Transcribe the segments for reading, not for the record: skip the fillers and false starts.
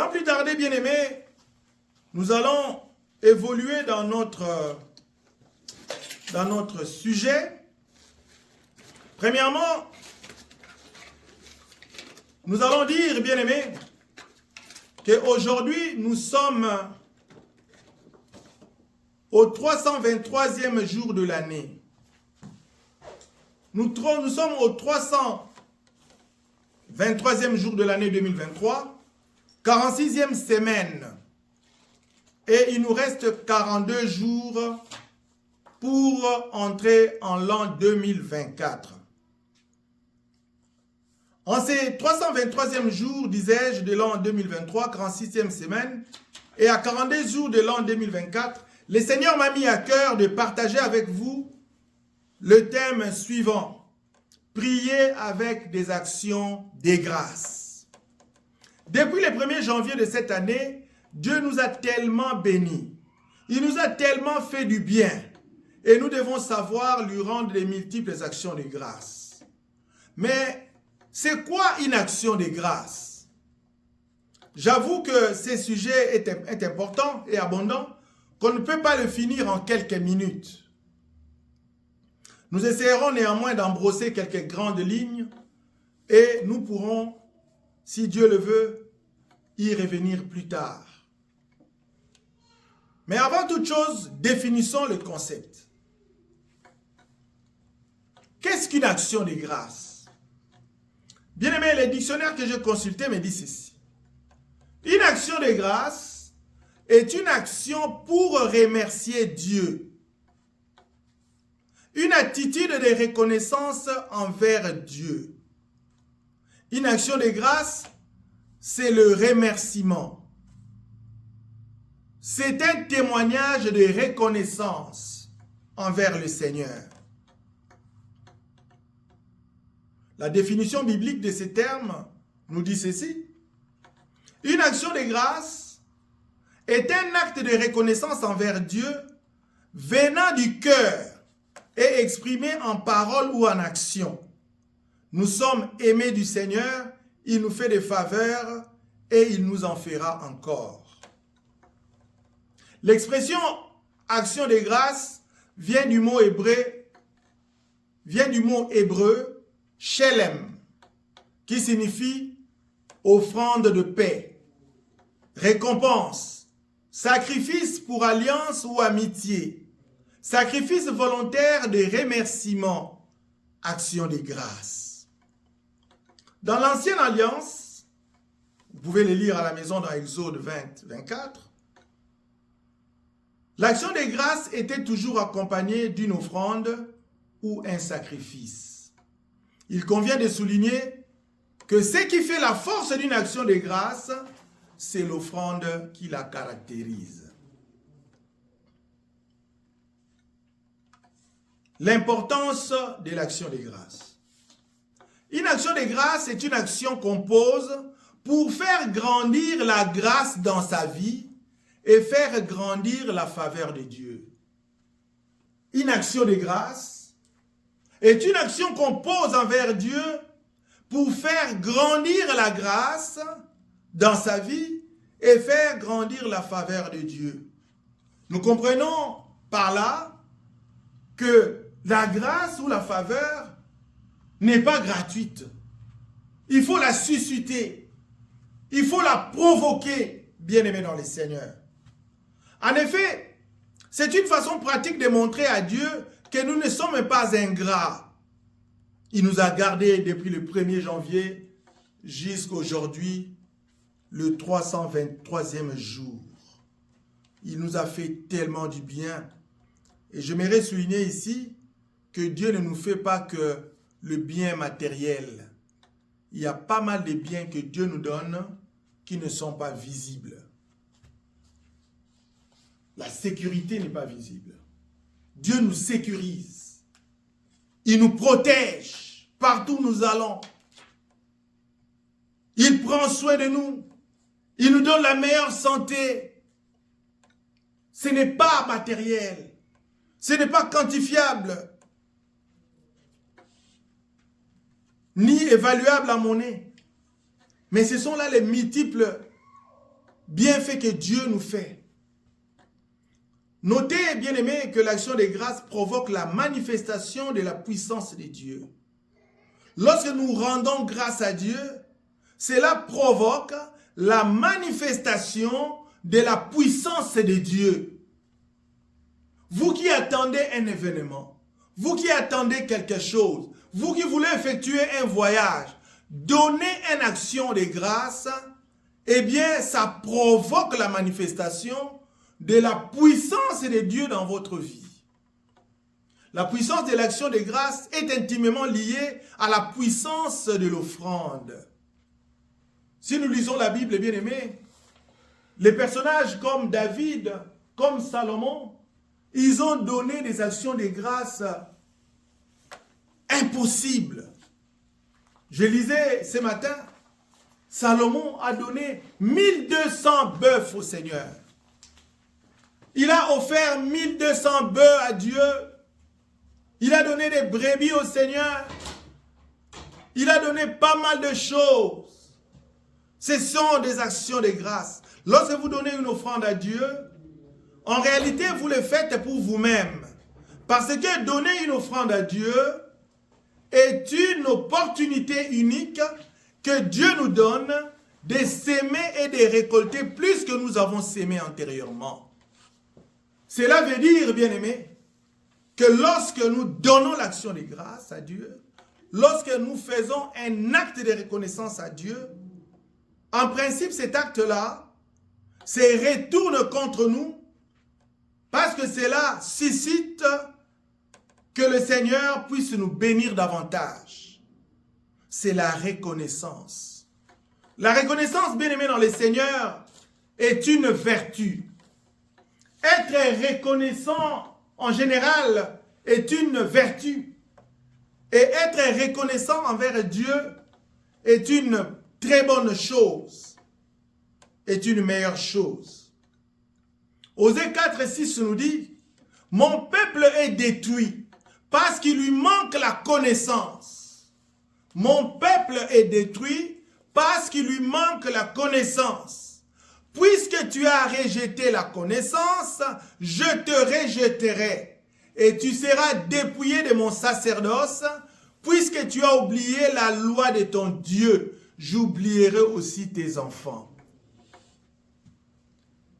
Sans plus tarder, bien-aimés, nous allons évoluer dans notre sujet. Premièrement, nous allons dire, bien-aimés, qu'aujourd'hui, nous sommes au 323e jour de l'année. Nous sommes au 323e jour de l'année 2023, 46e semaine. Et il nous reste 42 jours pour entrer en l'an 2024. En ces 323e jours, disais-je, de l'an 2023, 46e semaine, et à 42 jours de l'an 2024, le Seigneur m'a mis à cœur de partager avec vous le thème suivant: prier avec des actions de grâce. Depuis le 1er janvier de cette année, Dieu nous a tellement bénis. Il nous a tellement fait du bien. Et nous devons savoir lui rendre de multiples actions de grâce. Mais c'est quoi une action de grâce? J'avoue que ce sujet est important et abondant, qu'on ne peut pas le finir en quelques minutes. Nous essaierons néanmoins d'embrosser quelques grandes lignes et nous pourrons, si Dieu le veut, y revenir plus tard. Mais avant toute chose, définissons le concept. Qu'est-ce qu'une action de grâce? Bien aimé, les dictionnaires que j'ai consultés me disent ceci. Une action de grâce est une action pour remercier Dieu. Une attitude de reconnaissance envers Dieu. Une action de grâce, c'est le remerciement. C'est un témoignage de reconnaissance envers le Seigneur. La définition biblique de ces termes nous dit ceci. Une action de grâce est un acte de reconnaissance envers Dieu venant du cœur et exprimé en parole ou en action. Nous sommes aimés du Seigneur, il nous fait des faveurs et il nous en fera encore. L'expression action de grâce vient du mot hébreu Shelem, qui signifie offrande de paix, récompense, sacrifice pour alliance ou amitié, sacrifice volontaire de remerciement, action de grâce. Dans l'ancienne alliance, vous pouvez le lire à la maison dans Exode 20, 24, l'action de grâce était toujours accompagnée d'une offrande ou un sacrifice. Il convient de souligner que ce qui fait la force d'une action de grâce, c'est l'offrande qui la caractérise. L'importance de l'action de grâce. Une action de grâce est une action qu'on pose pour faire grandir la grâce dans sa vie et faire grandir la faveur de Dieu. Une action de grâce est une action qu'on pose envers Dieu pour faire grandir la grâce dans sa vie et faire grandir la faveur de Dieu. Nous comprenons par là que la grâce ou la faveur n'est pas gratuite. Il faut la susciter. Il faut la provoquer, bien-aimés dans le Seigneur. En effet, c'est une façon pratique de montrer à Dieu que nous ne sommes pas ingrats. Il nous a gardés depuis le 1er janvier jusqu'à aujourd'hui, le 323e jour. Il nous a fait tellement du bien. Et j'aimerais souligner ici que Dieu ne nous fait pas que le bien matériel. Il y a pas mal de biens que Dieu nous donne qui ne sont pas visibles. La sécurité n'est pas visible. Dieu nous sécurise. Il nous protège partout où nous allons. Il prend soin de nous. Il nous donne la meilleure santé. Ce n'est pas matériel. Ce n'est pas quantifiable. Ni évaluable en monnaie. Mais ce sont là les multiples bienfaits que Dieu nous fait. Notez, bien-aimés, que l'action des grâces provoque la manifestation de la puissance de Dieu. Lorsque nous rendons grâce à Dieu, cela provoque la manifestation de la puissance de Dieu. Vous qui attendez un événement, vous qui attendez quelque chose, vous qui voulez effectuer un voyage, donnez une action de grâce, eh bien, ça provoque la manifestation de la puissance de Dieu dans votre vie. La puissance de l'action de grâce est intimement liée à la puissance de l'offrande. Si nous lisons la Bible, bien aimés, les personnages comme David, comme Salomon, ils ont donné des actions de grâce impossibles. Je lisais ce matin, Salomon a donné 1200 bœufs au Seigneur. Il a offert 1200 bœufs à Dieu. Il a donné des brebis au Seigneur. Il a donné pas mal de choses. Ce sont des actions de grâce. Lorsque vous donnez une offrande à Dieu, en réalité, vous le faites pour vous-même. Parce que donner une offrande à Dieu est une opportunité unique que Dieu nous donne de s'aimer et de récolter plus que nous avons sémé antérieurement. Cela veut dire, bien-aimés, que lorsque nous donnons l'action de grâce à Dieu, lorsque nous faisons un acte de reconnaissance à Dieu, en principe, cet acte-là se retourne contre nous parce que cela suscite que le Seigneur puisse nous bénir davantage. C'est la reconnaissance. La reconnaissance, bien-aimés dans le Seigneur, est une vertu. Être reconnaissant, en général, est une vertu. Et être reconnaissant envers Dieu est une très bonne chose, est une meilleure chose. Osée 4:6 nous dit, « Mon peuple est détruit parce qu'il lui manque la connaissance. Mon peuple est détruit parce qu'il lui manque la connaissance. Puisque tu as rejeté la connaissance, je te rejetterai, et tu seras dépouillé de mon sacerdoce. Puisque tu as oublié la loi de ton Dieu, j'oublierai aussi tes enfants. »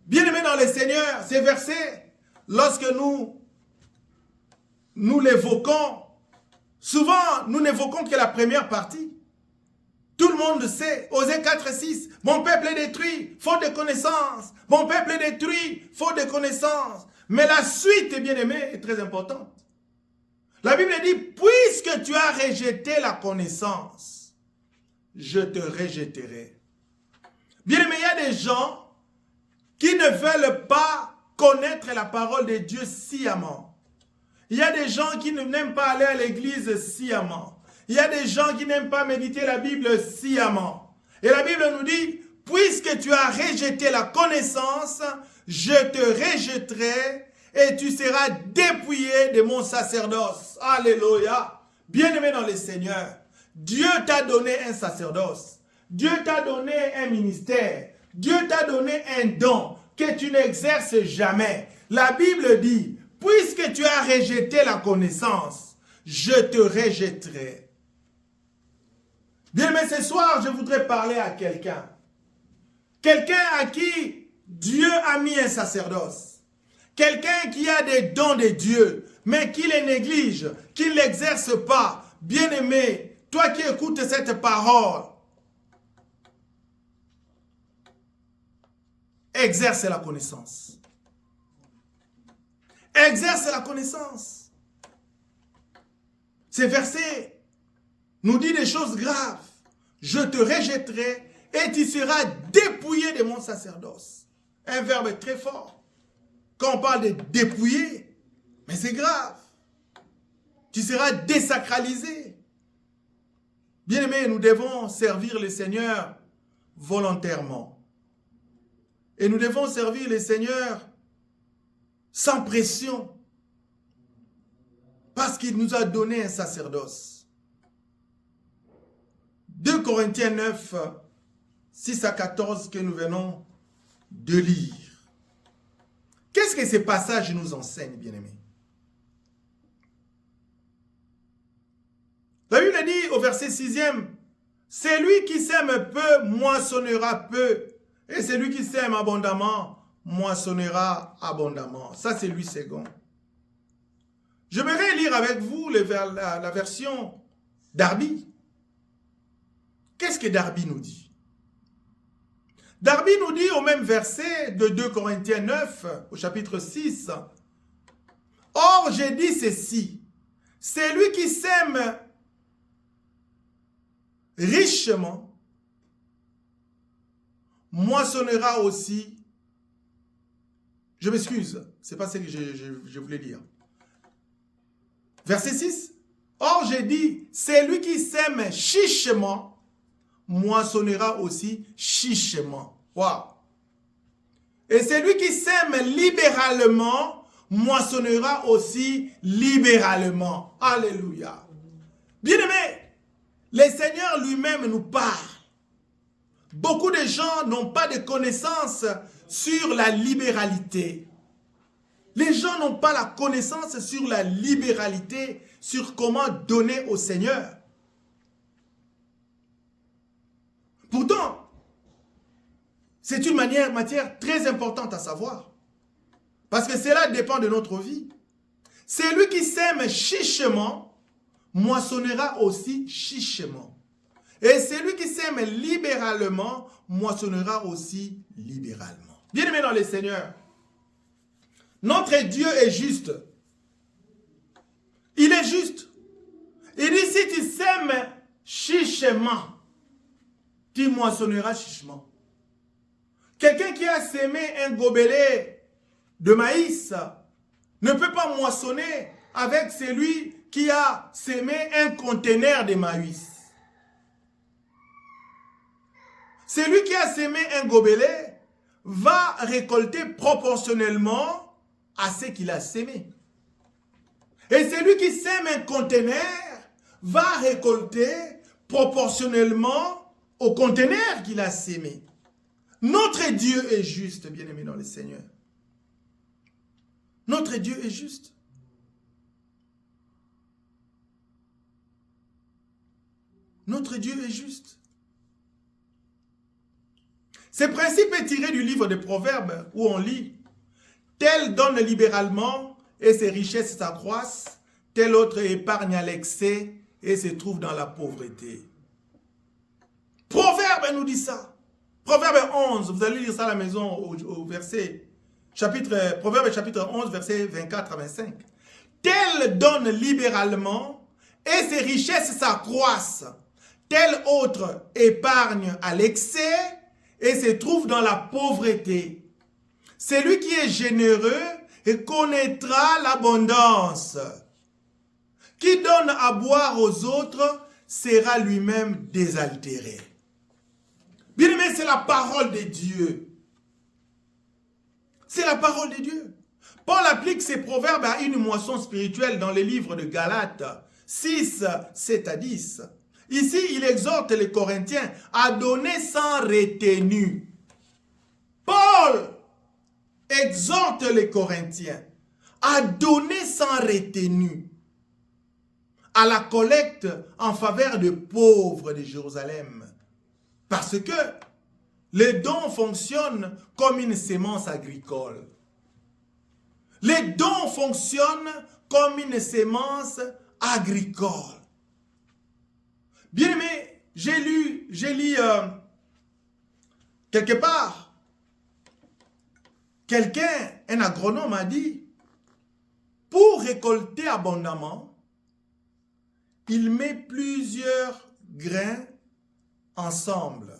Bien-aimés dans le Seigneur, ces versets, lorsque nous l'évoquons, souvent nous n'évoquons que la première partie. Tout le monde sait, Osée 4:6, « Mon peuple est détruit, faute de connaissance. Mon peuple est détruit, faute de connaissance. » Mais la suite, bien-aimés, est très importante. La Bible dit, « Puisque tu as rejeté la connaissance, je te rejetterai. » Bien-aimés, il y a des gens qui ne veulent pas connaître la parole de Dieu sciemment. Il y a des gens qui n'aiment pas aller à l'église sciemment. Il y a des gens qui n'aiment pas méditer la Bible sciemment. Et la Bible nous dit, « Puisque tu as rejeté la connaissance, je te rejetterai et tu seras dépouillé de mon sacerdoce. » Alléluia. Bien-aimé dans le Seigneur, Dieu t'a donné un sacerdoce. Dieu t'a donné un ministère. Dieu t'a donné un don que tu n'exerces jamais. La Bible dit, « Puisque tu as rejeté la connaissance, je te rejetterai. » Bien, mais ce soir, je voudrais parler à quelqu'un. Quelqu'un à qui Dieu a mis un sacerdoce. Quelqu'un qui a des dons de Dieu, mais qui les néglige, qui ne l'exerce pas. Bien-aimé, toi qui écoutes cette parole, exerce la connaissance. Exerce la connaissance. Ces versets nous dit des choses graves. Je te rejetterai et tu seras dépouillé de mon sacerdoce. Un verbe très fort. Quand on parle de dépouiller, mais c'est grave. Tu seras désacralisé. Bien-aimés, nous devons servir le Seigneur volontairement. Et nous devons servir le Seigneur sans pression. Parce qu'il nous a donné un sacerdoce. 2 Corinthiens 9, 6 à 14 que nous venons de lire. Qu'est-ce que ces passages nous enseignent, bien-aimés? La Bible dit au verset 6e, « Celui qui sème peu moissonnera peu, et celui qui sème abondamment moissonnera abondamment. » Ça, c'est Louis II. J'aimerais lire avec vous la version Darby. Qu'est-ce que Darby nous dit? Darby nous dit au même verset de 2 Corinthiens 9, au chapitre 6, « Or, j'ai dit ceci, c'est lui qui sème richement, moissonnera aussi. » Je m'excuse, c'est pas ce que je voulais dire. Verset 6. « Or, j'ai dit, c'est lui qui sème chichement, moissonnera aussi chichement. » Wow. Et c'est lui qui sème libéralement, moissonnera aussi libéralement. Alléluia. Bien-aimés, le Seigneur lui-même nous parle. Beaucoup de gens n'ont pas de connaissances sur la libéralité. Les gens n'ont pas la connaissance sur la libéralité, sur comment donner au Seigneur. Pourtant, c'est une matière très importante à savoir. Parce que cela dépend de notre vie. C'est lui qui sème chichement, moissonnera aussi chichement. Et celui qui sème libéralement, moissonnera aussi libéralement. Bien-aimés dans le Seigneur, notre Dieu est juste. Il est juste. Il dit, si tu sèmes chichement, tu moissonneras chichement. Quelqu'un qui a sémé un gobelet de maïs ne peut pas moissonner avec celui qui a sémé un conteneur de maïs. Celui qui a sémé un gobelet va récolter proportionnellement à ce qu'il a sémé. Et celui qui sème un conteneur va récolter proportionnellement au conteneur qu'il a sémé. Notre Dieu est juste, bien-aimé dans le Seigneur. Notre Dieu est juste. Notre Dieu est juste. Ce principe est tiré du livre des Proverbes où on lit « Tel donne libéralement et ses richesses s'accroissent, tel autre épargne à l'excès et se trouve dans la pauvreté. » Proverbe nous dit ça. Proverbe 11, vous allez lire ça à la maison au verset, Proverbe chapitre 11, verset 24 à 25. « Tel donne libéralement et ses richesses s'accroissent, tel autre épargne à l'excès et se trouve dans la pauvreté. Celui qui est généreux et connaîtra l'abondance. Qui donne à boire aux autres sera lui-même désaltéré. » Bien-aimé, c'est la parole de Dieu. C'est la parole de Dieu. Paul applique ces proverbes à une moisson spirituelle dans les livres de Galates 6, 7 à 10. Ici, il exhorte les Corinthiens à donner sans retenue. Paul exhorte les Corinthiens à donner sans retenue à la collecte en faveur des pauvres de Jérusalem. Parce que les dons fonctionnent comme une sémence agricole. Les dons fonctionnent comme une sémence agricole. Bien aimé, j'ai lu quelque part, un agronome a dit, pour récolter abondamment, il met plusieurs grains ensemble.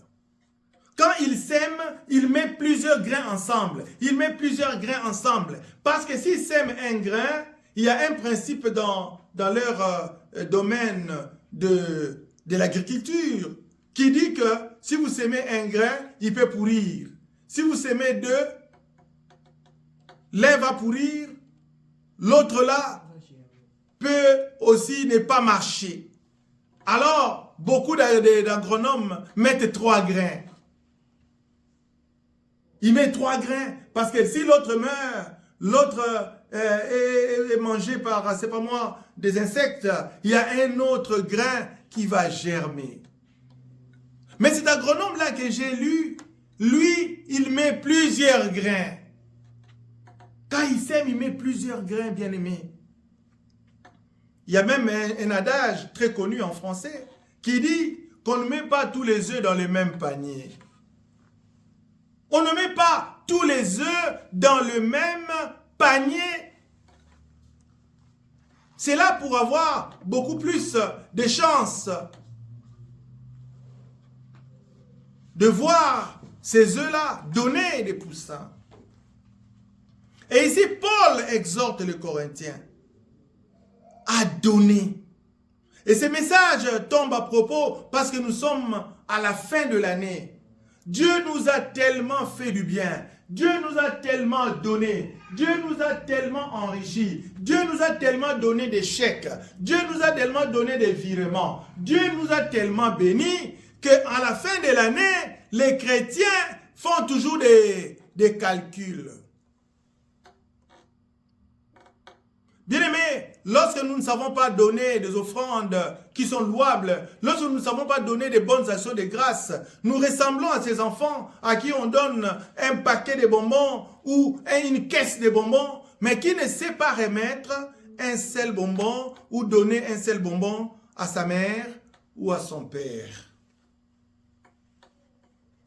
Quand il sème, il met plusieurs grains ensemble. Il met plusieurs grains ensemble. Parce que s'il sème un grain, il y a un principe dans leur domaine de l'agriculture qui dit que si vous sémez un grain, il peut pourrir. Si vous sémez deux, l'un va pourrir, l'autre là peut aussi ne pas marcher. Alors, beaucoup d'agronomes mettent 3 grains. Il met 3 grains. Parce que si l'autre meurt, l'autre est mangé par, c'est pas moi, des insectes, il y a un autre grain qui va germer. Mais cet agronome-là que j'ai lu, lui, il met plusieurs grains. Quand il sème, il met plusieurs grains, bien-aimés. Il y a même un adage très connu en français qui dit qu'on ne met pas tous les œufs dans le même panier. On ne met pas tous les œufs dans le même panier. C'est là pour avoir beaucoup plus de chances de voir ces œufs-là donner des poussins. Et ici, Paul exhorte les Corinthiens à donner. Et ce message tombe à propos parce que nous sommes à la fin de l'année. Dieu nous a tellement fait du bien. Dieu nous a tellement donné. Dieu nous a tellement enrichi. Dieu nous a tellement donné des chèques. Dieu nous a tellement donné des virements. Dieu nous a tellement bénis qu'à la fin de l'année, les chrétiens font toujours des calculs. Bien-aimés, lorsque nous ne savons pas donner des offrandes qui sont louables, lorsque nous ne savons pas donner des bonnes actions de grâce, nous ressemblons à ces enfants à qui on donne un paquet de bonbons ou une caisse de bonbons, mais qui ne sait pas remettre un seul bonbon ou donner un seul bonbon à sa mère ou à son père.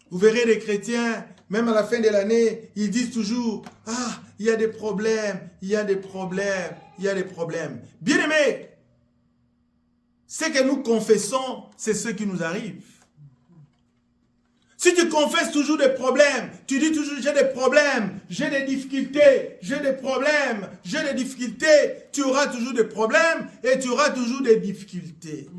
Vous verrez des chrétiens, même à la fin de l'année, ils disent toujours « Ah, il y a des problèmes, il y a des problèmes, il y a des problèmes. » Bien-aimés, ce que nous confessons, c'est ce qui nous arrive. Si tu confesses toujours des problèmes, tu dis toujours « J'ai des problèmes, j'ai des difficultés, j'ai des problèmes, j'ai des difficultés », tu auras toujours des problèmes et tu auras toujours des difficultés.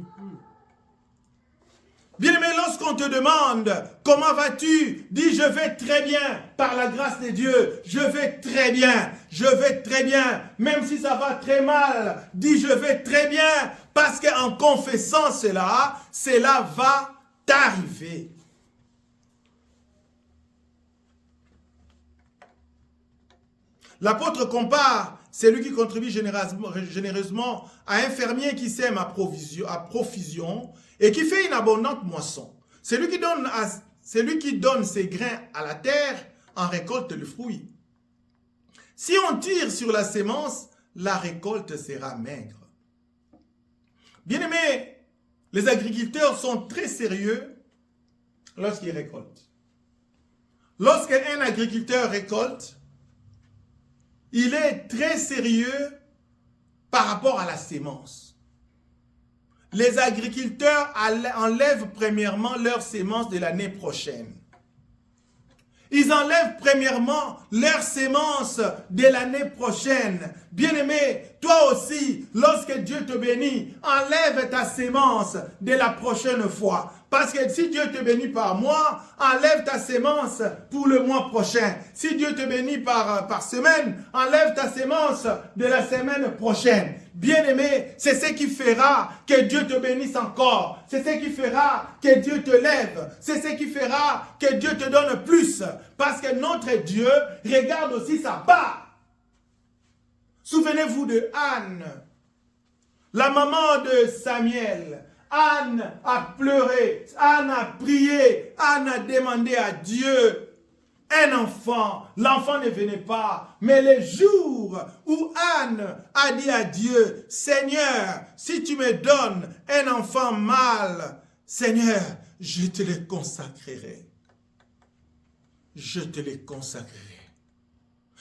Bien-aimé, lorsqu'on te demande « Comment vas-tu ?» Dis « Je vais très bien, par la grâce de Dieu. Je vais très bien, je vais très bien. » Même si ça va très mal, dis « Je vais très bien. » Parce qu'en confessant cela, cela va t'arriver. L'apôtre compare celui qui contribue généreusement à un fermier qui sème à profusion et qui fait une abondante moisson. Celui qui donne ses grains à la terre en récolte le fruit. Si on tire sur la sémence, la récolte sera maigre. Bien-aimés, les agriculteurs sont très sérieux lorsqu'ils récoltent. Lorsqu'un agriculteur récolte, il est très sérieux par rapport à la sémence. Les agriculteurs enlèvent premièrement leur sémence de l'année prochaine. Ils enlèvent premièrement leur sémence de l'année prochaine. Bien-aimé, toi aussi, lorsque Dieu te bénit, enlève ta sémence de la prochaine fois. Parce que si Dieu te bénit par mois, enlève ta sémence pour le mois prochain. Si Dieu te bénit par semaine, enlève ta sémence de la semaine prochaine. Bien-aimé, c'est ce qui fera que Dieu te bénisse encore. C'est ce qui fera que Dieu te lève. C'est ce qui fera que Dieu te donne plus. Parce que notre Dieu regarde aussi sa part. Souvenez-vous de Anne, la maman de Samuel. Anne a pleuré, Anne a prié, Anne a demandé à Dieu un enfant. L'enfant ne venait pas. Mais les jours où Anne a dit à Dieu, Seigneur, si tu me donnes un enfant mâle, Seigneur, je te le consacrerai. Je te le consacrerai.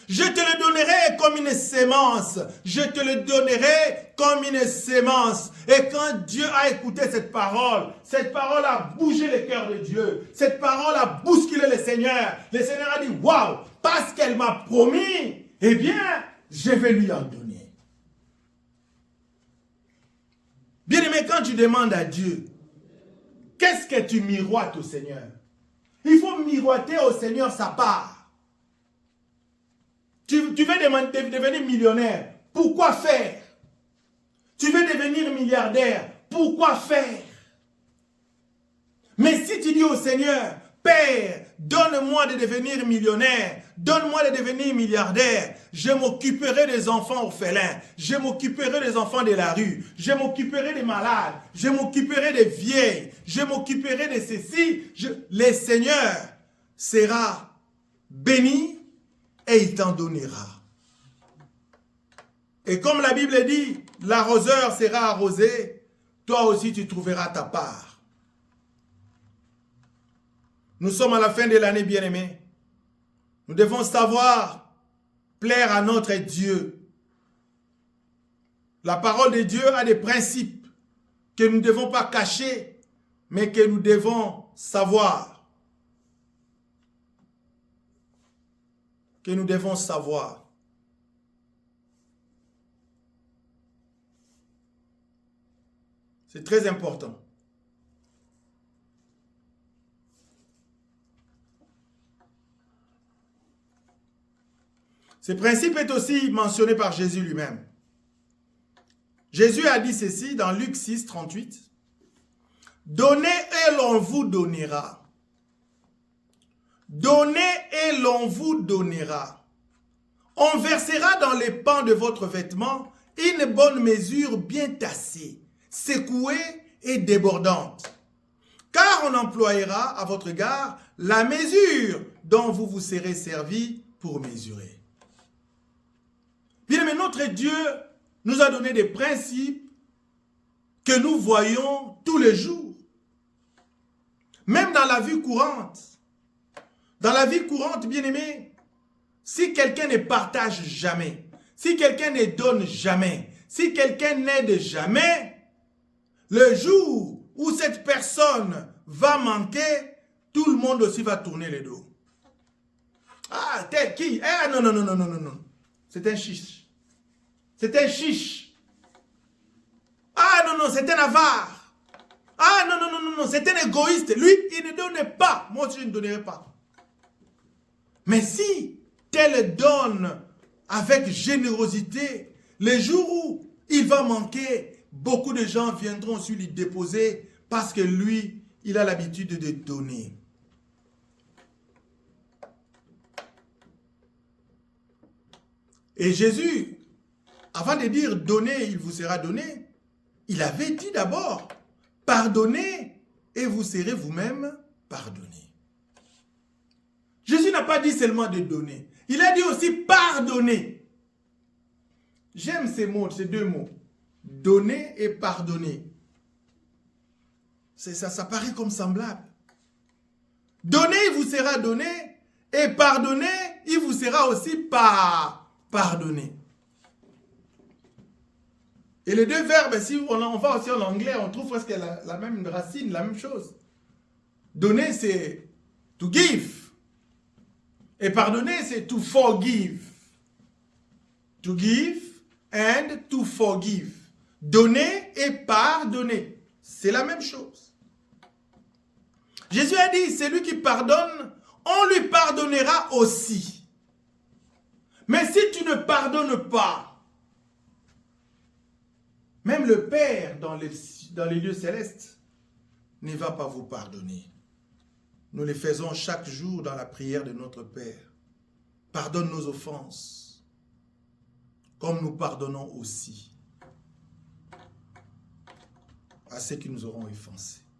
Je te le donnerai comme une sémence. Je te le donnerai comme une sémence. Et quand Dieu a écouté cette parole a bougé le cœur de Dieu. Cette parole a bousculé le Seigneur. Le Seigneur a dit, waouh, parce qu'elle m'a promis, eh bien, je vais lui en donner. Bien-aimé, quand tu demandes à Dieu, qu'est-ce que tu miroites au Seigneur? Il faut miroiter au Seigneur sa part. Tu veux devenir millionnaire. Pourquoi faire? Tu veux devenir milliardaire. Pourquoi faire? Mais si tu dis au Seigneur, Père, donne-moi de devenir millionnaire, donne-moi de devenir milliardaire. Je m'occuperai des enfants orphelins, je m'occuperai des enfants de la rue, je m'occuperai des malades, je m'occuperai des vieilles, je m'occuperai de ceci. Le Seigneur sera béni et il t'en donnera. Et comme la Bible dit, l'arroseur sera arrosé, toi aussi tu trouveras ta part. Nous sommes à la fin de l'année, bien-aimés. Nous devons savoir plaire à notre Dieu. La parole de Dieu a des principes que nous ne devons pas cacher, mais que nous devons savoir. Que nous devons savoir. C'est très important. Ce principe est aussi mentionné par Jésus lui-même. Jésus a dit ceci dans Luc 6, 38. « Donnez et l'on vous donnera. Donnez et l'on vous donnera. On versera dans les pans de votre vêtement une bonne mesure bien tassée, secouée et débordante. Car on employera à votre égard la mesure dont vous vous serez servi pour mesurer. » Bien, mais notre Dieu nous a donné des principes que nous voyons tous les jours. Même dans la vie courante. Dans la vie courante, bien aimé, si quelqu'un ne partage jamais, si quelqu'un ne donne jamais, si quelqu'un n'aide jamais, le jour où cette personne va manquer, tout le monde aussi va tourner le dos. Ah, t'es qui? Ah, non, non, non, non, non, non, non. C'est un chiche. C'est un chiche. Ah, non, non, c'est un avare. Ah, non, non, non, non, non, c'est un égoïste. Lui, il ne donne pas. Moi aussi, je ne donnerai pas. Mais si tel donne avec générosité, le jour où il va manquer, beaucoup de gens viendront aussi lui déposer parce que lui, il a l'habitude de donner. Et Jésus, avant de dire « donnez, il vous sera donné », il avait dit d'abord « pardonnez et vous serez vous-même pardonné ». Jésus n'a pas dit seulement de donner. Il a dit aussi « pardonner ». J'aime ces mots, ces deux mots. Donner et pardonner. Ça paraît comme semblable. Donner, il vous sera donné. Et pardonner, il vous sera aussi pardonné. Et les deux verbes, si on va aussi en anglais, on trouve presque la même racine, la même chose. Donner, c'est to give. Et pardonner, c'est to forgive. To give and to forgive. Donner et pardonner. C'est la même chose. Jésus a dit, celui qui pardonne, on lui pardonnera aussi. Mais si tu ne pardonnes pas, même le Père dans les lieux célestes ne va pas vous pardonner. Nous les faisons chaque jour dans la prière de notre Père. Pardonne nos offenses, comme nous pardonnons aussi à ceux qui nous auront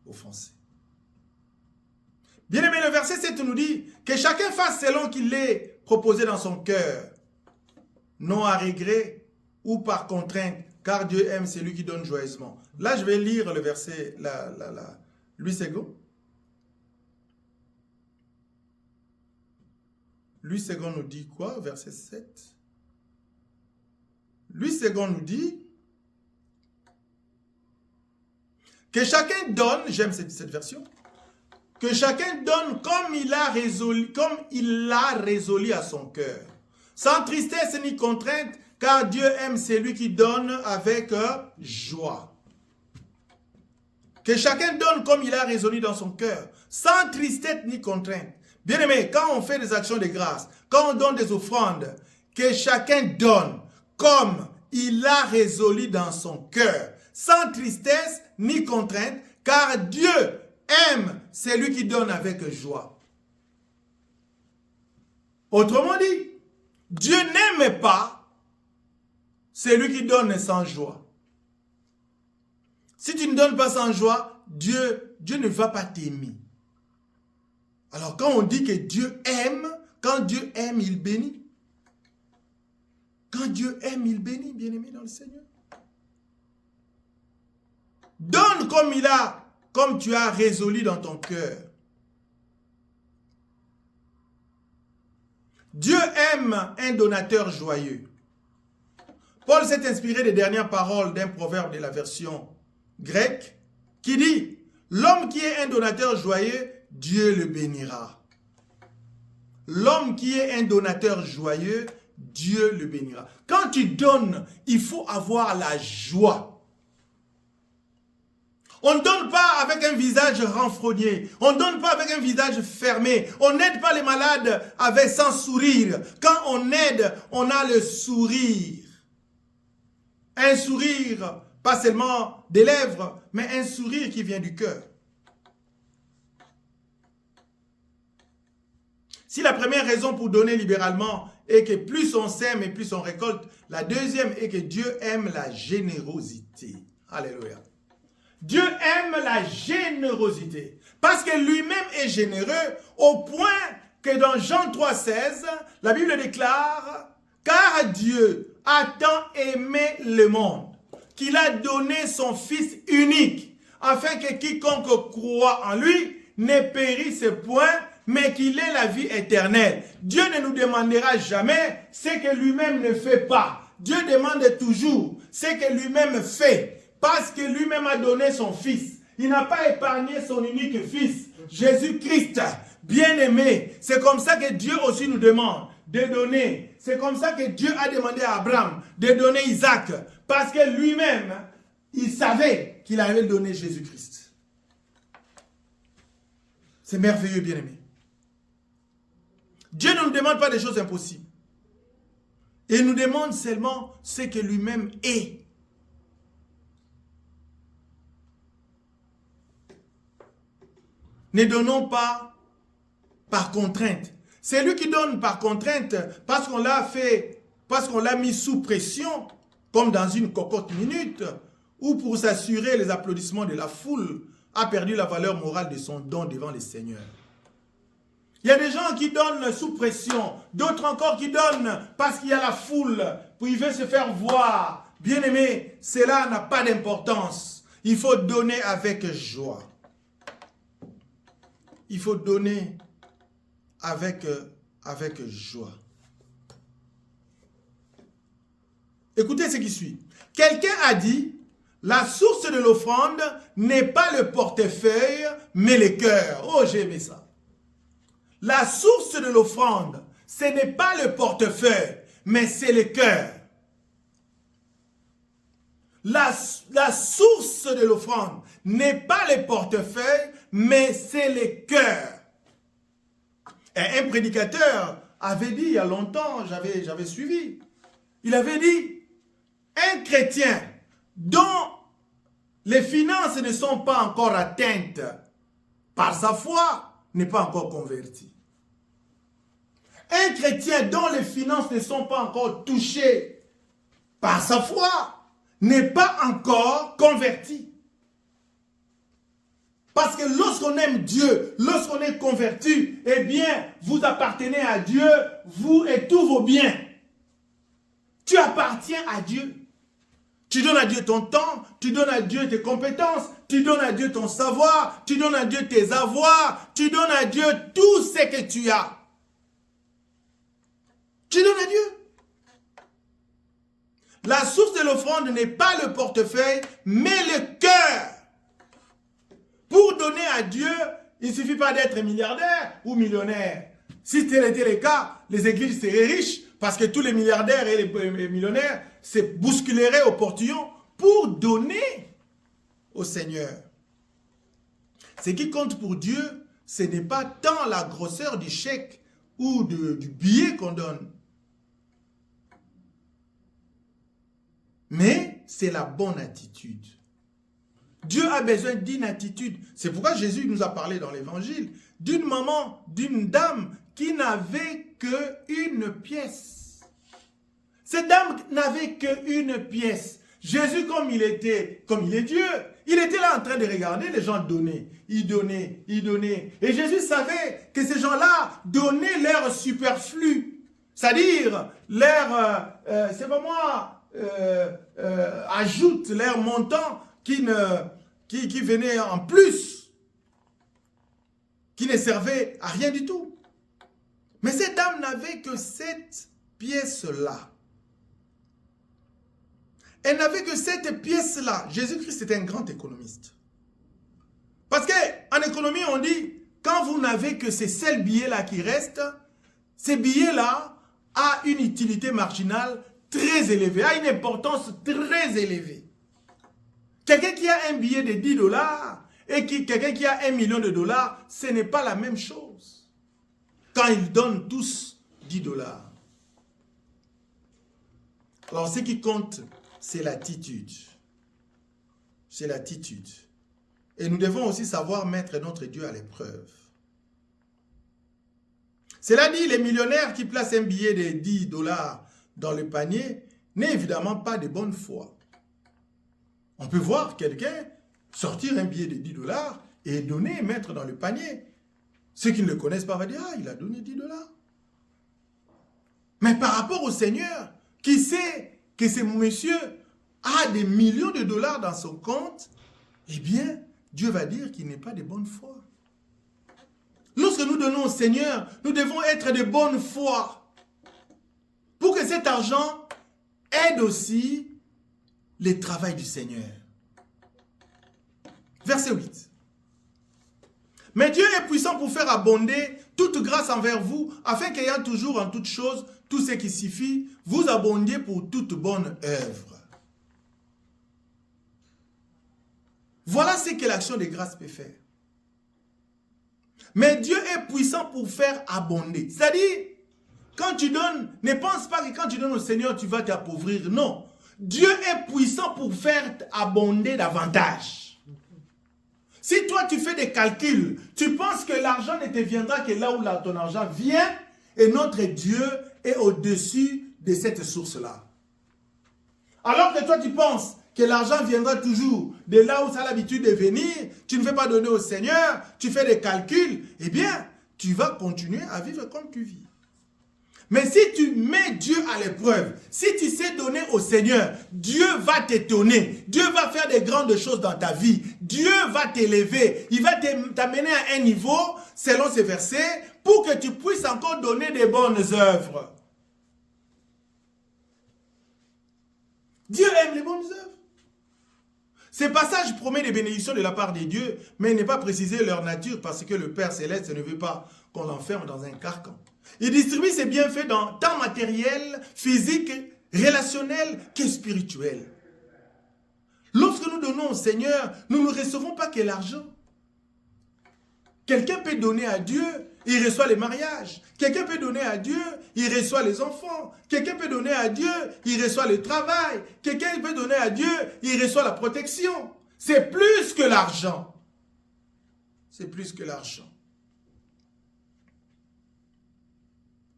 offensés. Bien-aimé, le verset 7 nous dit que chacun fasse selon qu'il l'ait proposé dans son cœur, non à regret ou par contrainte, car Dieu aime celui qui donne joyeusement. Là, je vais lire le verset, Louis Ségon. Louis Ségon nous dit quoi, verset 7? Louis Ségon nous dit que chacun donne, j'aime cette version, que chacun donne comme il l'a résolu à son cœur, sans tristesse ni contrainte, car Dieu aime celui qui donne avec joie. Que chacun donne comme il a résolu dans son cœur, sans tristesse ni contrainte. Bien aimé, quand on fait des actions de grâce, quand on donne des offrandes, que chacun donne comme il a résolu dans son cœur, sans tristesse ni contrainte, car Dieu aime celui qui donne avec joie. Autrement dit, Dieu n'aime pas celui qui donne sans joie. Si tu ne donnes pas sans joie, Dieu ne va pas t'aimer. Alors quand on dit que Dieu aime, quand Dieu aime, il bénit. Quand Dieu aime, il bénit, bien-aimé dans le Seigneur. Donne comme tu as résolu dans ton cœur. Dieu aime un donateur joyeux. Paul s'est inspiré des dernières paroles d'un proverbe de la version grecque qui dit « L'homme qui est un donateur joyeux, Dieu le bénira. » L'homme qui est un donateur joyeux, Dieu le bénira. Quand tu donnes, il faut avoir la joie. On ne donne pas avec un visage renfrogné. On ne donne pas avec un visage fermé. On n'aide pas les malades sans sourire. Quand on aide, on a le sourire. Un sourire, pas seulement des lèvres, mais un sourire qui vient du cœur. Si la première raison pour donner libéralement est que plus on sème et plus on récolte, la deuxième est que Dieu aime la générosité. Alléluia. Dieu aime la générosité parce que lui-même est généreux au point que dans Jean 3,16, la Bible déclare « Car Dieu a tant aimé le monde qu'il a donné son Fils unique afin que quiconque croit en lui ne périsse point, mais qu'il ait la vie éternelle. » Dieu ne nous demandera jamais ce que lui-même ne fait pas. Dieu demande toujours ce que lui-même fait. Parce que lui-même a donné son Fils. Il n'a pas épargné son unique Fils, Jésus-Christ, bien-aimé. C'est comme ça que Dieu aussi nous demande de donner. C'est comme ça que Dieu a demandé à Abraham de donner Isaac. Parce que lui-même, il savait qu'il allait donner Jésus-Christ. C'est merveilleux, bien-aimé. Dieu ne nous demande pas des choses impossibles. Il nous demande seulement ce que lui-même est. Ne donnons pas par contrainte. C'est lui qui donne par contrainte parce qu'on l'a fait, parce qu'on l'a mis sous pression, comme dans une cocotte minute, ou pour s'assurer les applaudissements de la foule, a perdu la valeur morale de son don devant le Seigneur. Il y a des gens qui donnent sous pression, d'autres encore qui donnent parce qu'il y a la foule, puis ils veulent se faire voir. Bien-aimé, cela n'a pas d'importance. Il faut donner avec joie. Il faut donner avec joie. Écoutez ce qui suit. Quelqu'un a dit, la source de l'offrande n'est pas le portefeuille, mais le cœur. Oh, j'ai aimé ça. La source de l'offrande, ce n'est pas le portefeuille, mais c'est le cœur. La source de l'offrande n'est pas le portefeuille, mais c'est le cœur. Et un prédicateur avait dit il y a longtemps, j'avais suivi, il avait dit, un chrétien dont les finances ne sont pas encore atteintes par sa foi n'est pas encore converti. Un chrétien dont les finances ne sont pas encore touchées par sa foi n'est pas encore converti. Parce que lorsqu'on aime Dieu, lorsqu'on est converti, eh bien, vous appartenez à Dieu, vous et tous vos biens. Tu appartiens à Dieu. Tu donnes à Dieu ton temps, tu donnes à Dieu tes compétences, tu donnes à Dieu ton savoir, tu donnes à Dieu tes avoirs, tu donnes à Dieu tout ce que tu as. Tu donnes à Dieu. La source de l'offrande n'est pas le portefeuille, mais le cœur. Pour donner à Dieu, il ne suffit pas d'être milliardaire ou millionnaire. Si tel était le cas, les églises seraient riches parce que tous les milliardaires et les millionnaires se bousculeraient au portillon pour donner au Seigneur. Ce qui compte pour Dieu, ce n'est pas tant la grosseur du chèque ou du billet qu'on donne, mais c'est la bonne attitude. Dieu a besoin d'une attitude. C'est pourquoi Jésus nous a parlé dans l'évangile d'une maman, d'une dame qui n'avait qu'une pièce. Cette dame n'avait qu'une pièce. Jésus, comme il est Dieu, il était là en train de regarder les gens donner. Il donnait. Et Jésus savait que ces gens-là donnaient leur superflu. C'est-à-dire, ajoute leur montant qui venait en plus, qui ne servait à rien du tout. Mais cette dame n'avait que cette pièce-là. Elle n'avait que cette pièce-là. Jésus-Christ était un grand économiste. Parce qu'en économie, on dit, quand vous n'avez que ces seuls billets-là qui restent, ces billets-là ont une utilité marginale très élevée, a une importance très élevée. Quelqu'un qui a un billet de 10 dollars et quelqu'un qui a 1 million de dollars, ce n'est pas la même chose. Quand ils donnent tous 10 dollars. Alors, ce qui compte, c'est l'attitude. C'est l'attitude. Et nous devons aussi savoir mettre notre Dieu à l'épreuve. Cela dit, les millionnaires qui placent un billet de 10 dollars dans le panier n'est évidemment pas de bonne foi. On peut voir quelqu'un sortir un billet de 10 dollars et donner et mettre dans le panier. Ceux qui ne le connaissent pas vont dire, ah, il a donné 10 dollars. Mais par rapport au Seigneur, qui sait que ce monsieur a des millions de dollars dans son compte, eh bien, Dieu va dire qu'il n'est pas de bonne foi. Lorsque nous donnons au Seigneur, nous devons être de bonne foi pour que cet argent aide aussi le travail du Seigneur. Verset 8. Mais Dieu est puissant pour faire abonder toute grâce envers vous, afin qu'ayant toujours en toutes choses tout ce qui suffit, vous abondiez pour toute bonne œuvre. Voilà ce que l'action de grâce peut faire. Mais Dieu est puissant pour faire abonder. C'est-à-dire, quand tu donnes, ne pense pas que quand tu donnes au Seigneur, tu vas t'appauvrir. Non. Dieu est puissant pour faire abonder davantage. Si toi, tu fais des calculs, tu penses que l'argent ne te viendra que là où ton argent vient, et notre Dieu est au-dessus de cette source-là. Alors que toi, tu penses que l'argent viendra toujours de là où ça a l'habitude de venir, tu ne veux pas donner au Seigneur, tu fais des calculs, eh bien, tu vas continuer à vivre comme tu vis. Mais si tu mets Dieu à l'épreuve, si tu sais donner au Seigneur, Dieu va t'étonner, Dieu va faire des grandes choses dans ta vie, Dieu va t'élever, il va t'amener à un niveau, selon ces versets, pour que tu puisses encore donner des bonnes œuvres. Dieu aime les bonnes œuvres. Ces passages promettent des bénédictions de la part de Dieu, mais il n'est pas précisé leur nature parce que le Père Céleste ne veut pas qu'on l'enferme dans un carcan. Il distribue ses bienfaits dans tant matériel, physique, relationnel que spirituel. Lorsque nous donnons au Seigneur, nous ne recevons pas que l'argent. Quelqu'un peut donner à Dieu, il reçoit les mariages. Quelqu'un peut donner à Dieu, il reçoit les enfants. Quelqu'un peut donner à Dieu, il reçoit le travail. Quelqu'un peut donner à Dieu, il reçoit la protection. C'est plus que l'argent. C'est plus que l'argent.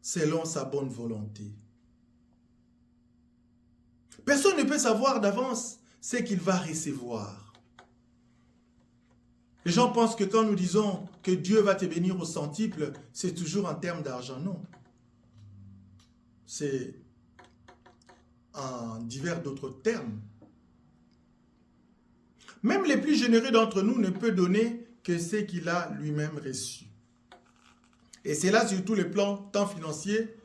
Selon sa bonne volonté. Personne ne peut savoir d'avance ce qu'il va recevoir. Les gens pensent que quand nous disons que Dieu va te bénir au centuple, c'est toujours en termes d'argent. Non. C'est en divers d'autres termes. Même les plus généreux d'entre nous ne peut donner que ce qu'il a lui-même reçu. Et c'est là sur tous les plans, tant financiers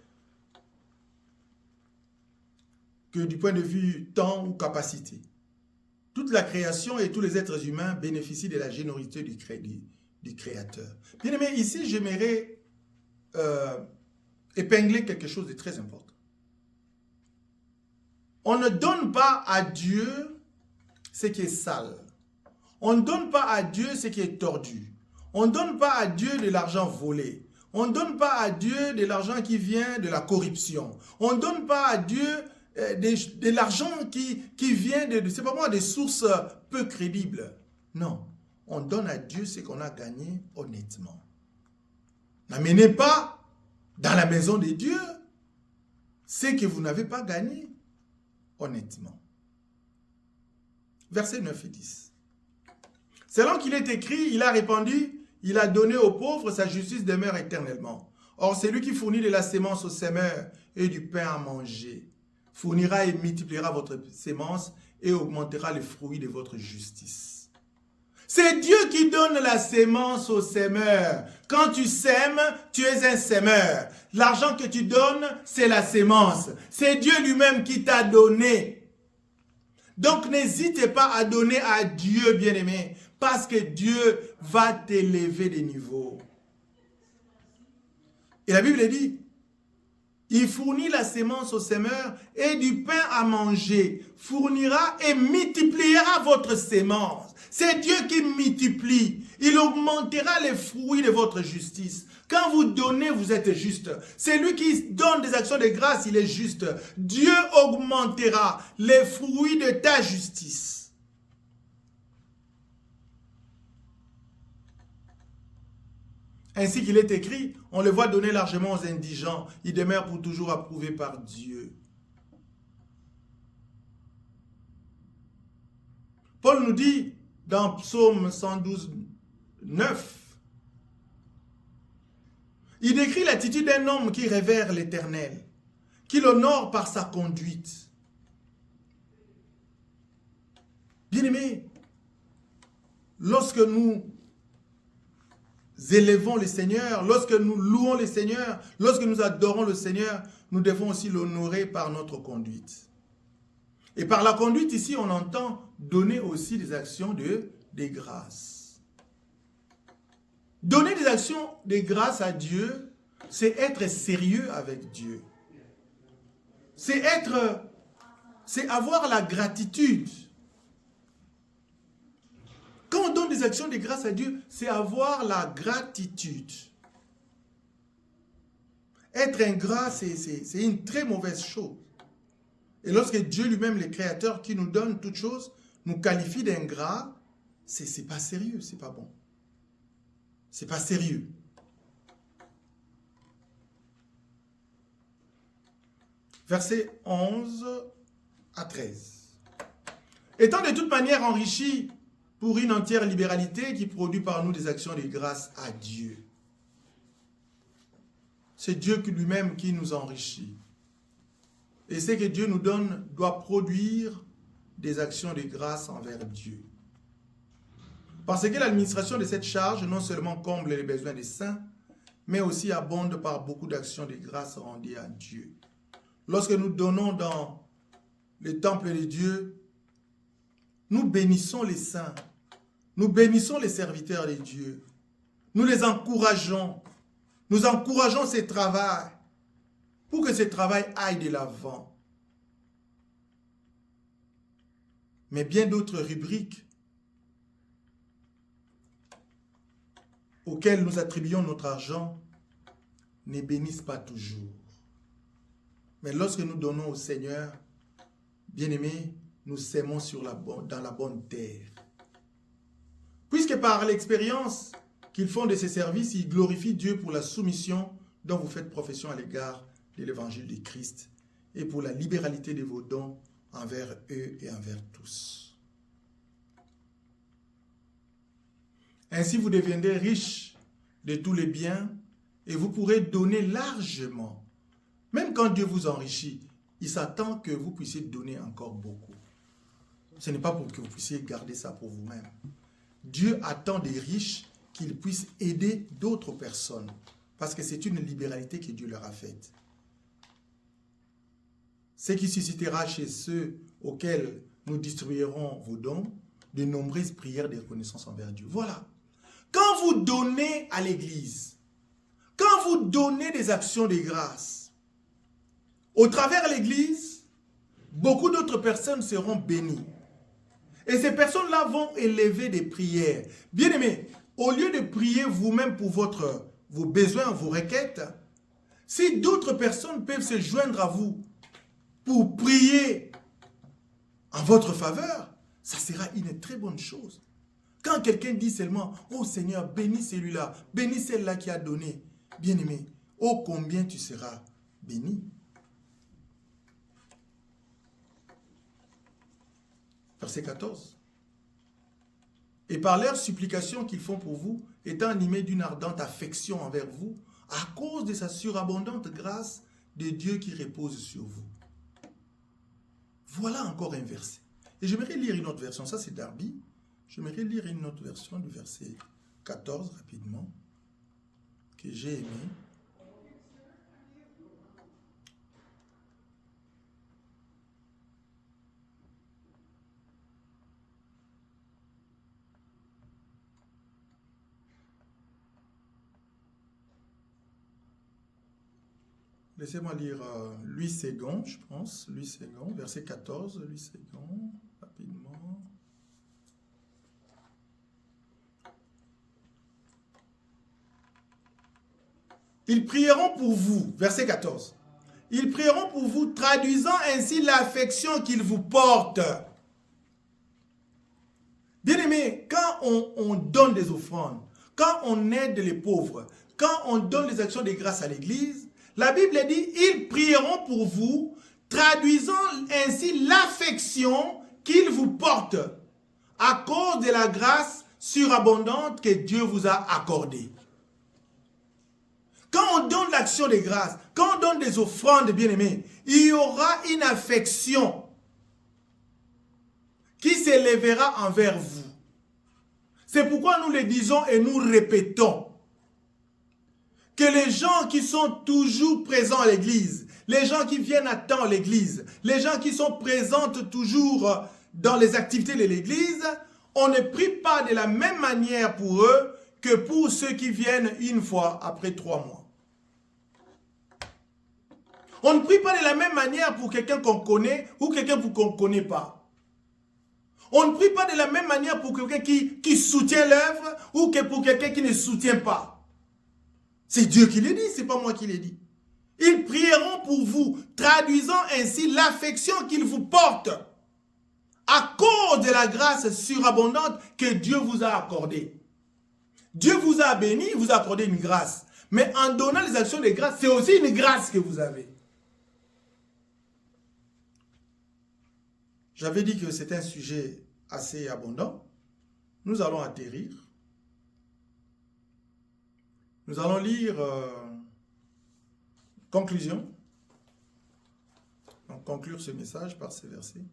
que du point de vue temps ou capacité. Toute la création et tous les êtres humains bénéficient de la générosité du Créateur. Bien aimé, ici, j'aimerais épingler quelque chose de très important. On ne donne pas à Dieu ce qui est sale. On ne donne pas à Dieu ce qui est tordu. On ne donne pas à Dieu de l'argent volé. On ne donne pas à Dieu de l'argent qui vient de la corruption. On ne donne pas à Dieu de l'argent qui vient c'est pas moi, des sources peu crédibles. Non, on donne à Dieu ce qu'on a gagné honnêtement. N'amenez pas dans la maison de Dieu, c'est que vous n'avez pas gagné, honnêtement. Versets 9 et 10. Selon qu'il est écrit, il a répandu, il a donné aux pauvres, sa justice demeure éternellement. Or, c'est lui qui fournit de la sémence aux semeurs et du pain à manger, fournira et multipliera votre sémence et augmentera les fruits de votre justice. C'est Dieu qui donne la sémence aux semeurs. Quand tu sèmes, tu es un semeur. L'argent que tu donnes, c'est la sémence. C'est Dieu lui-même qui t'a donné. Donc n'hésitez pas à donner à Dieu, bien-aimé, parce que Dieu va t'élever des niveaux. Et la Bible dit, il fournit la sémence aux semeurs et du pain à manger, fournira et multipliera votre sémence. C'est Dieu qui multiplie. Il augmentera les fruits de votre justice. Quand vous donnez, vous êtes juste. C'est lui qui donne des actions de grâce, il est juste. Dieu augmentera les fruits de ta justice. Ainsi qu'il est écrit, on le voit donner largement aux indigents. Il demeure pour toujours approuvé par Dieu. Paul nous dit dans Psaume 112, 9, il décrit l'attitude d'un homme qui révère l'Éternel, qui l'honore par sa conduite. Bien-aimés, lorsque nous élevons le Seigneur, lorsque nous louons le Seigneur, lorsque nous adorons le Seigneur, nous devons aussi l'honorer par notre conduite. Et par la conduite ici, on entend donner aussi des actions de grâce. Donner des actions de grâce à Dieu, c'est être sérieux avec Dieu. C'est avoir la gratitude. Quand on donne des actions de grâce à Dieu, c'est avoir la gratitude. Être ingrat, c'est une très mauvaise chose. Et lorsque Dieu lui-même, le Créateur qui nous donne toutes choses, nous qualifie d'ingrat, c'est pas sérieux, c'est pas bon. C'est pas sérieux. Versets 11 à 13. Étant de toute manière enrichis pour une entière libéralité qui produit par nous des actions de grâce à Dieu. C'est Dieu lui-même qui nous enrichit. Et ce que Dieu nous donne doit produire des actions de grâce envers Dieu. Parce que l'administration de cette charge non seulement comble les besoins des saints, mais aussi abonde par beaucoup d'actions de grâce rendues à Dieu. Lorsque nous donnons dans le temple de Dieu, nous bénissons les saints, nous bénissons les serviteurs de Dieu, nous les encourageons, nous encourageons ce travail pour que ce travail aille de l'avant. Mais bien d'autres rubriques auxquelles nous attribuons notre argent ne bénissent pas toujours. Mais lorsque nous donnons au Seigneur, bien-aimés, nous sèmons dans la bonne terre. Puisque par l'expérience qu'ils font de ces services, ils glorifient Dieu pour la soumission dont vous faites profession à l'égard de l'évangile de Christ et pour la libéralité de vos dons envers eux et envers tous. Ainsi, vous deviendrez riches de tous les biens et vous pourrez donner largement. Même quand Dieu vous enrichit, il s'attend que vous puissiez donner encore beaucoup. Ce n'est pas pour que vous puissiez garder ça pour vous-même. Dieu attend des riches qu'ils puissent aider d'autres personnes parce que c'est une libéralité que Dieu leur a faite. Ce qui suscitera chez ceux auxquels nous distribuerons vos dons de nombreuses prières de reconnaissance envers Dieu. Voilà. Quand vous donnez à l'Église, quand vous donnez des actions de grâce, au travers de l'Église, beaucoup d'autres personnes seront bénies. Et ces personnes-là vont élever des prières. Bien-aimés, au lieu de prier vous-même pour vos besoins, vos requêtes, si d'autres personnes peuvent se joindre à vous pour prier en votre faveur, ça sera une très bonne chose. Quand quelqu'un dit seulement, « Oh Seigneur, bénis celui-là, bénis celle-là qui a donné. » Bien-aimé, ô combien tu seras béni. Verset 14. Et par leurs supplications qu'ils font pour vous, étant animés d'une ardente affection envers vous, à cause de sa surabondante grâce de Dieu qui repose sur vous. Voilà encore un verset. Et j'aimerais lire une autre version. Ça, c'est Darby. J'aimerais lire une autre version du verset 14 rapidement, que j'ai aimé. Laissez-moi lire Louis Ségon, je pense. Louis Ségon, verset 14. Louis Ségon, rapidement. Ils prieront pour vous, verset 14. Ils prieront pour vous, traduisant ainsi l'affection qu'ils vous portent. Bien-aimés, quand on donne des offrandes, quand on aide les pauvres, quand on donne des actions de grâce à l'Église, la Bible dit, ils prieront pour vous, traduisant ainsi l'affection qu'ils vous portent à cause de la grâce surabondante que Dieu vous a accordée. Quand on donne l'action de grâce, quand on donne des offrandes, bien-aimés, il y aura une affection qui s'élèvera envers vous. C'est pourquoi nous le disons et nous répétons que les gens qui sont toujours présents à l'église, les gens qui viennent à temps à l'église, les gens qui sont présents toujours dans les activités de l'église, on ne prie pas de la même manière pour eux que pour ceux qui viennent une fois après 3 mois. On ne prie pas de la même manière pour quelqu'un qu'on connaît ou quelqu'un qu'on ne connaît pas. On ne prie pas de la même manière pour quelqu'un qui soutient l'œuvre ou que pour quelqu'un qui ne soutient pas. C'est Dieu qui le dit, ce n'est pas moi qui le dis. Ils prieront pour vous, traduisant ainsi l'affection qu'ils vous portent à cause de la grâce surabondante que Dieu vous a accordée. Dieu vous a béni, vous a accordé une grâce. Mais en donnant les actions de grâce, c'est aussi une grâce que vous avez. J'avais dit que c'était un sujet assez abondant. Nous allons atterrir. Nous allons lire conclusion. Donc, conclure ce message par ces versets.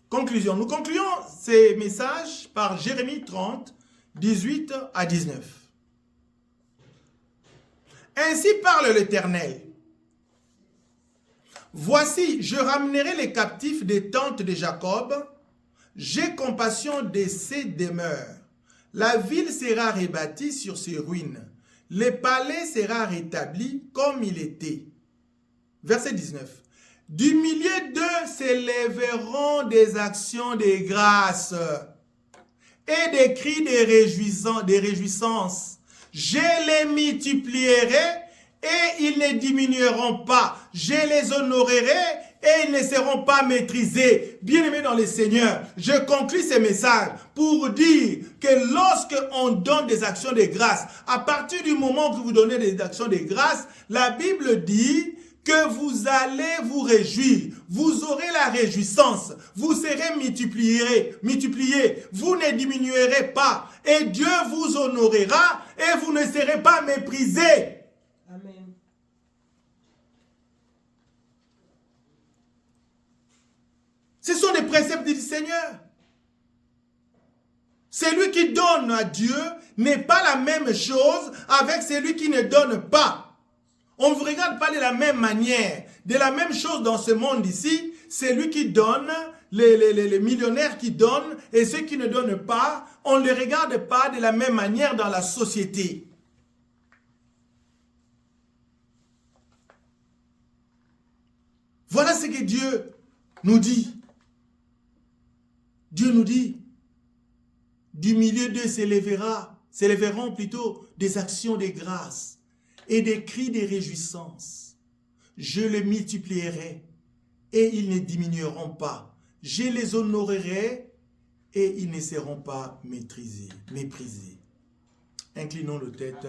Conclusion. Nous concluons ces messages par Jérémie 30, 18 à 19. Ainsi parle l'Éternel. Voici, je ramènerai les captifs des tentes de Jacob. J'ai compassion de ses demeures. La ville sera rebâtie sur ses ruines. Le palais sera rétabli comme il était. Verset 19. Du milieu d'eux s'élèveront des actions de grâce et des cris de réjouissance. Je les multiplierai et ils ne diminueront pas. Je les honorerai et ils ne seront pas maîtrisés. Bien-aimés dans le Seigneur, je conclus ce message pour dire que lorsque on donne des actions de grâce, à partir du moment que vous donnez des actions de grâce, la Bible dit que vous allez vous réjouir, vous aurez la réjouissance, vous serez multipliés, vous ne diminuerez pas et Dieu vous honorera et vous ne serez pas méprisés. Amen. Ce sont des préceptes du Seigneur. Celui qui donne à Dieu n'est pas la même chose avec celui qui ne donne pas. On ne vous regarde pas de la même manière. De la même chose dans ce monde ici, celui qui donne, les millionnaires qui donnent et ceux qui ne donnent pas, on ne les regarde pas de la même manière dans la société. Voilà ce que Dieu nous dit. Dieu nous dit, du milieu d'eux s'élèveront plutôt des actions de grâce et des cris de réjouissance. Je les multiplierai et ils ne diminueront pas. Je les honorerai et ils ne seront pas méprisés. Inclinons nos têtes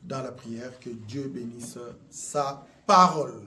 dans la prière. Que Dieu bénisse sa parole.